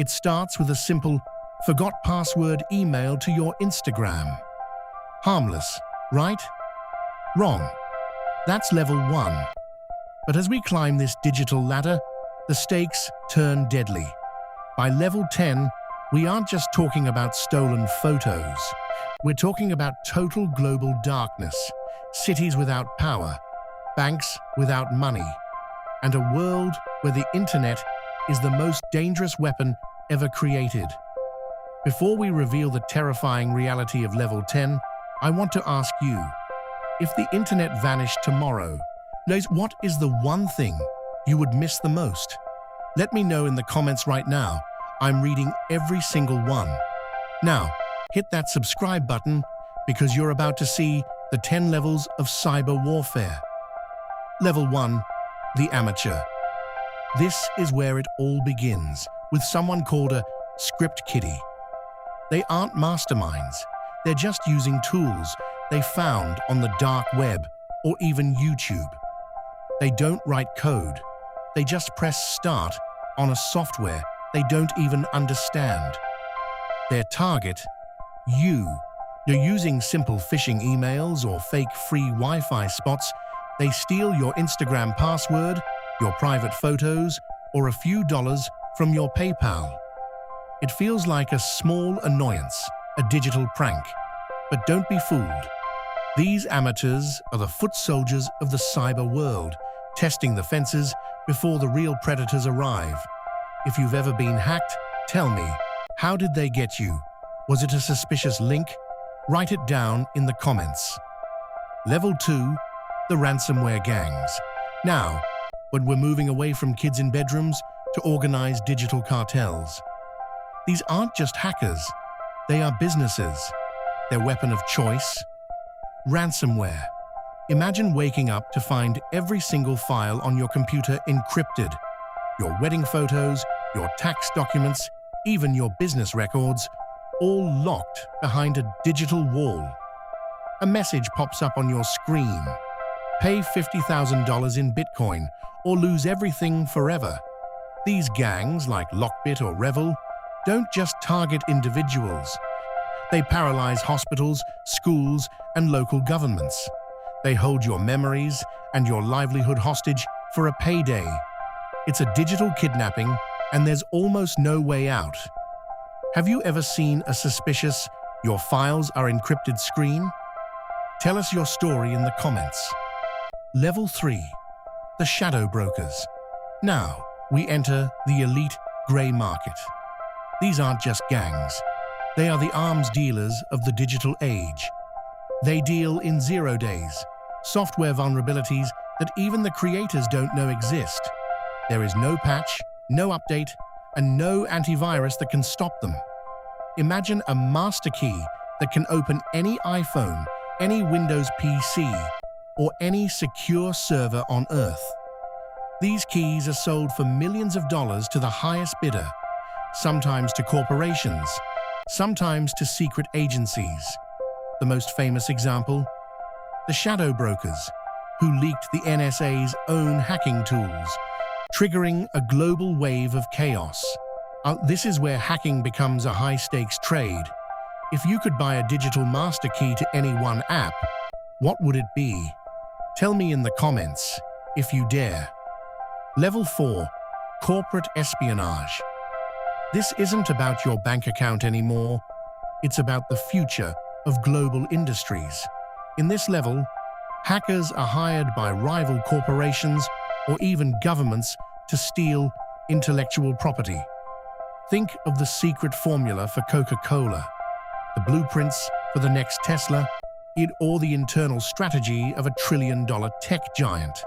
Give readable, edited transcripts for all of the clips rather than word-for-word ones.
It starts with a simple "forgot password" email to your Instagram. Harmless, right? Wrong. That's level 1. But as we climb this digital ladder, the stakes turn deadly. By level 10, we aren't just talking about stolen photos. We're talking about total global darkness, cities without power, banks without money, and a world where the internet is the most dangerous weapon ever created. Before we reveal the terrifying reality of level 10, I want to ask you, if the internet vanished tomorrow, what is the one thing you would miss the most? Let me know in the comments right now. I'm reading every single one. Now, hit that subscribe button because you're about to see the 10 levels of cyber warfare. Level 1, the amateur. This is where it all begins, with someone called a script kiddie. They aren't masterminds. They're just using tools they found on the dark web or even YouTube. They don't write code. They just press start on a software they don't even understand. Their target, you. You're using simple phishing emails or fake free Wi-Fi spots. They steal your Instagram password, your private photos, or a few dollars from your PayPal. It feels like a small annoyance, a digital prank. But don't be fooled. These amateurs are the foot soldiers of the cyber world, testing the fences before the real predators arrive. If you've ever been hacked, tell me, how did they get you? Was it a suspicious link? Write it down in the comments. Level 2, the ransomware gangs. Now, when we're moving away from kids in bedrooms to organized digital cartels. These aren't just hackers, they are businesses. Their weapon of choice? Ransomware. Imagine waking up to find every single file on your computer encrypted. Your wedding photos, your tax documents, even your business records, all locked behind a digital wall. A message pops up on your screen. Pay $50,000 in Bitcoin or lose everything forever. These gangs, like Lockbit or Revel, don't just target individuals. They paralyze hospitals, schools, and local governments. They hold your memories and your livelihood hostage for a payday. It's a digital kidnapping, and there's almost no way out. Have you ever seen a suspicious "your files are encrypted" screen? Tell us your story in the comments. Level 3, the shadow brokers. Now, we enter the elite grey market. These aren't just gangs. They are the arms dealers of the digital age. They deal in 0 days, software vulnerabilities that even the creators don't know exist. There is no patch, no update, and no antivirus that can stop them. Imagine a master key that can open any iPhone, any Windows PC, or any secure server on Earth. These keys are sold for millions of dollars to the highest bidder, sometimes to corporations, sometimes to secret agencies. The most famous example? The shadow brokers, who leaked the NSA's own hacking tools, triggering a global wave of chaos. This is where hacking becomes a high-stakes trade. If you could buy a digital master key to any one app, what would it be? Tell me in the comments, if you dare. Level 4, corporate espionage. This isn't about your bank account anymore. It's about the future of global industries. In this level, hackers are hired by rival corporations or even governments to steal intellectual property. Think of the secret formula for Coca-Cola, the blueprints for the next Tesla, or the internal strategy of a trillion-dollar tech giant.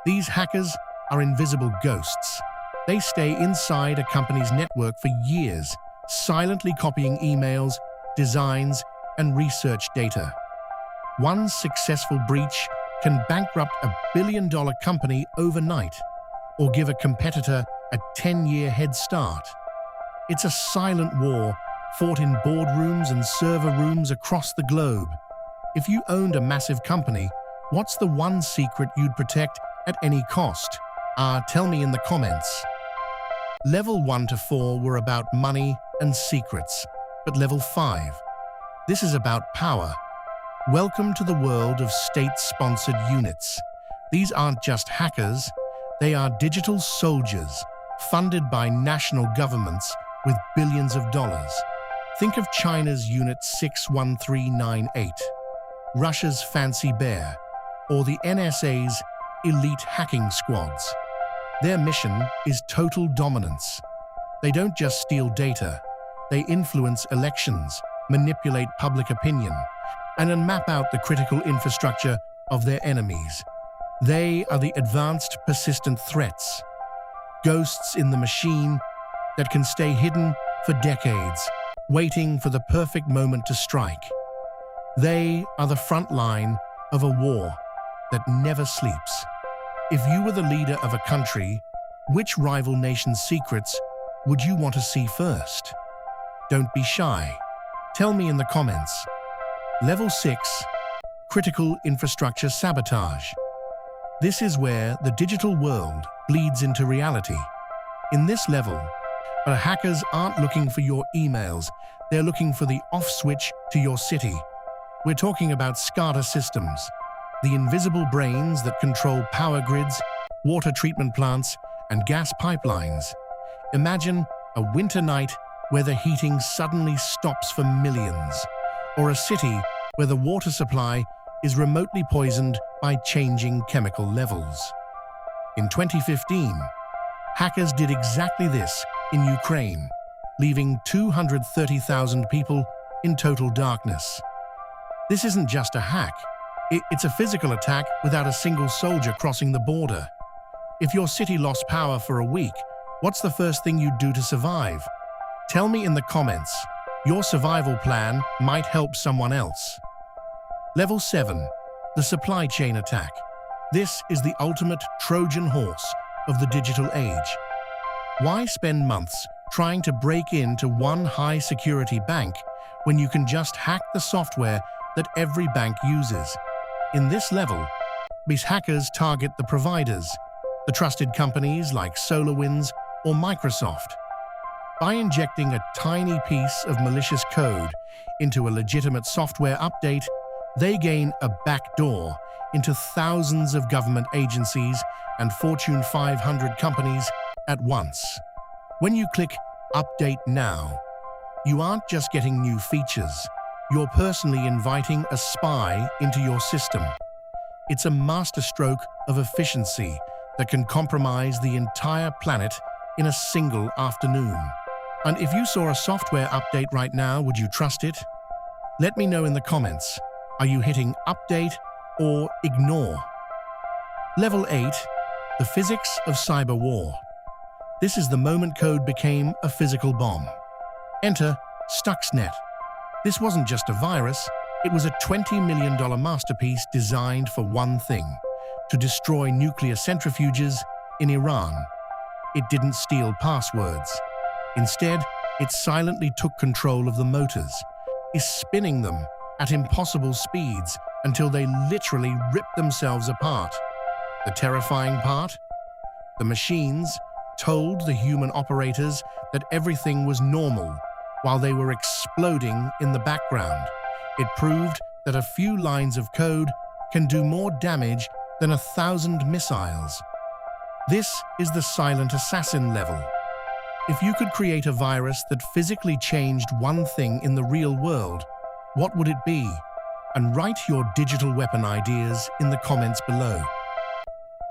These hackers are invisible ghosts. They stay inside a company's network for years, silently copying emails, designs, and research data. One successful breach can bankrupt a billion-dollar company overnight, or give a competitor a 10-year head start. It's a silent war fought in boardrooms and server rooms across the globe. If you owned a massive company, what's the one secret you'd protect at any cost? Tell me in the comments. Level 1 to 4 were about money and secrets, but level 5, this is about power. Welcome to the world of state-sponsored units. These aren't just hackers, they are digital soldiers, funded by national governments with billions of dollars. Think of China's Unit 61398, Russia's Fancy Bear, or the NSA's elite hacking squads. Their mission is total dominance. They don't just steal data, they influence elections, manipulate public opinion, and map out the critical infrastructure of their enemies. They are the advanced persistent threats, ghosts in the machine that can stay hidden for decades, waiting for the perfect moment to strike. They are the front line of a war that never sleeps. If you were the leader of a country, which rival nation's secrets would you want to see first? Don't be shy. Tell me in the comments. Level 6, Critical Infrastructure Sabotage. This is where the digital world bleeds into reality. In this level, hackers aren't looking for your emails, they're looking for the off switch to your city. We're talking about SCADA systems, the invisible brains that control power grids, water treatment plants, and gas pipelines. Imagine a winter night where the heating suddenly stops for millions, or a city where the water supply is remotely poisoned by changing chemical levels. In 2015, hackers did exactly this in Ukraine, leaving 230,000 people in total darkness. This isn't just a hack. It's a physical attack without a single soldier crossing the border. If your city lost power for a week, what's the first thing you'd do to survive? Tell me in the comments. Your survival plan might help someone else. Level 7, the supply chain attack. This is the ultimate Trojan horse of the digital age. Why spend months trying to break into one high-security bank when you can just hack the software that every bank uses? In this level, these hackers target the providers, the trusted companies like SolarWinds or Microsoft. By injecting a tiny piece of malicious code into a legitimate software update, they gain a backdoor into thousands of government agencies and Fortune 500 companies at once. When you click Update Now, you aren't just getting new features, you're personally inviting a spy into your system. It's a masterstroke of efficiency that can compromise the entire planet in a single afternoon. And if you saw a software update right now, would you trust it? Let me know in the comments. Are you hitting Update or Ignore? Level 8, the physics of cyber war. This is the moment code became a physical bomb. Enter Stuxnet. This wasn't just a virus, it was a $20 million masterpiece designed for one thing: to destroy nuclear centrifuges in Iran. It didn't steal passwords. Instead, it silently took control of the motors, is spinning them at impossible speeds until they literally ripped themselves apart. The terrifying part? The machines told the human operators that everything was normal while they were exploding in the background. It proved that a few lines of code can do more damage than 1,000 missiles. This is the silent assassin level. If you could create a virus that physically changed one thing in the real world, what would it be? And write your digital weapon ideas in the comments below.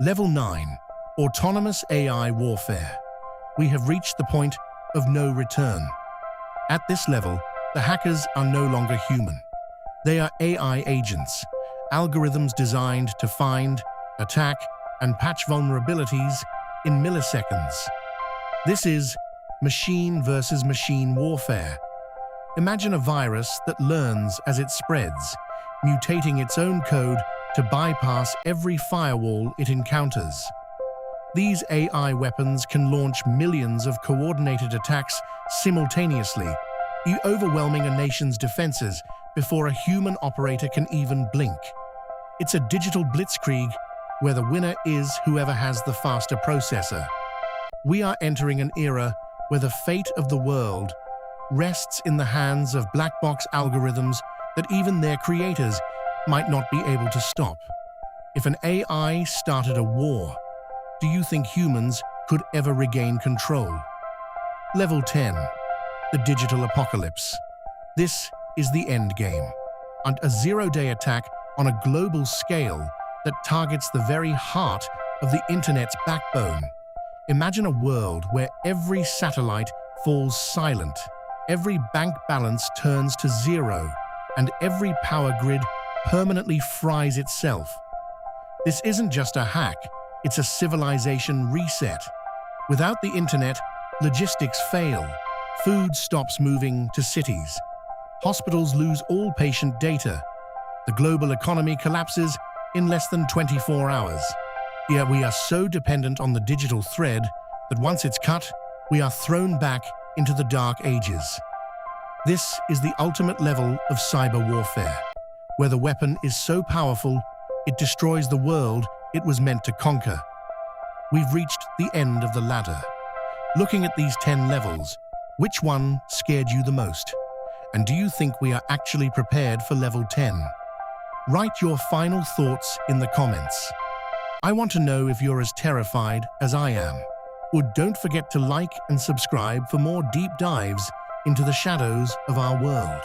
Level 9, Autonomous AI Warfare. We have reached the point of no return. At this level, the hackers are no longer human. They are AI agents, algorithms designed to find, attack, and patch vulnerabilities in milliseconds. This is machine versus machine warfare. Imagine a virus that learns as it spreads, mutating its own code to bypass every firewall it encounters. These AI weapons can launch millions of coordinated attacks simultaneously, overwhelming a nation's defenses before a human operator can even blink. It's a digital blitzkrieg where the winner is whoever has the faster processor. We are entering an era where the fate of the world rests in the hands of black box algorithms that even their creators might not be able to stop. If an AI started a war, do you think humans could ever regain control? Level 10. The digital apocalypse. This is the end game, and a zero-day attack on a global scale that targets the very heart of the internet's backbone. Imagine a world where every satellite falls silent, every bank balance turns to zero, and every power grid permanently fries itself. This isn't just a hack, it's a civilization reset. Without the internet, logistics fail, food stops moving to cities, hospitals lose all patient data, the global economy collapses in less than 24 hours. Yet we are so dependent on the digital thread that once it's cut, we are thrown back into the dark ages. This is the ultimate level of cyber warfare, where the weapon is so powerful, it destroys the world it was meant to conquer. We've reached the end of the ladder. Looking at these 10 levels, which one scared you the most? And do you think we are actually prepared for level 10? Write your final thoughts in the comments. I want to know if you're as terrified as I am. Or don't forget to like and subscribe for more deep dives into the shadows of our world.